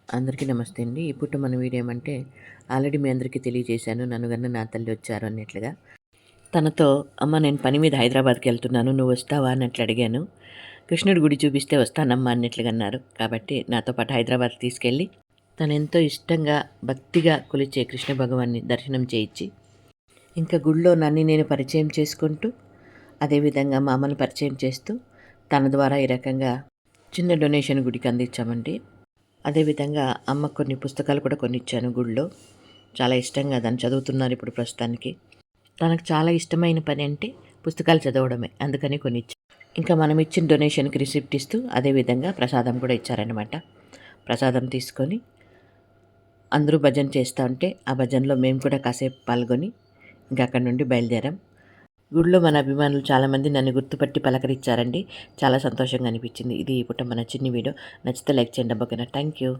అందరికీ నమస్తే అండి. ఇప్పుడు మన వీడియో ఏమంటే ఆల్రెడీ మీ అందరికీ తెలియజేశాను. నన్ను గన్న నా తల్లి వచ్చారు అన్నట్లుగా. తనతో అమ్మ నేను పని మీద హైదరాబాద్‌కి వెళ్తున్నాను. నువ్వు వస్తావా అన్నట్లు అడిగాను. కృష్ణుడి గుడి చూపిస్తే వస్తానమ్మా అన్నట్లుగా అన్నారు. కాబట్టి నాతో పాటు హైదరాబాద్‌కి తీసుకెళ్ళి తనెంతో ఇష్టంగా, భక్తిగా కొలిచే కృష్ణ భగవాన్ని దర్శనం చేయించి, ఇంకా గుడిలో నన్ను నేను పరిచయం చేసుకుంటూ, అదేవిధంగా మా అమ్మని పరిచయం చేస్తూ, తన ద్వారా ఈ రకంగా చిన్న డొనేషన్ గుడికి అందించామండి. అదేవిధంగా అమ్మకు కొన్ని పుస్తకాలు కూడా కొనిచ్చాను గుడిలో. చాలా ఇష్టంగా దాన్ని చదువుతున్నారు ఇప్పుడు ప్రస్తుతానికి. తనకు చాలా ఇష్టమైన పని అంటే పుస్తకాలు చదవడమే. అందుకని కొనిచ్చా. ఇంకా మనం ఇచ్చిన డొనేషన్‌కి రిసిప్ట్ ఇస్తూ అదేవిధంగా ప్రసాదం కూడా ఇచ్చారనమాట. ప్రసాదం తీసుకొని అందరూ భజన చేస్తా ఉంటే ఆ భజనలో మేము కూడా కాసేపు పాల్గొని ఇంకా అక్కడి నుండి బయలుదేరాం. గుడిలో మన అభిమానులు చాలామంది నన్ను గుర్తుపట్టి పలకరించారండి. చాలా సంతోషంగా అనిపించింది. ఇది ఈ పూట మన చిన్ని వీడియో. నచ్చితే లైక్ చేయండి అబ్బా. ఓకేనా? Thank you.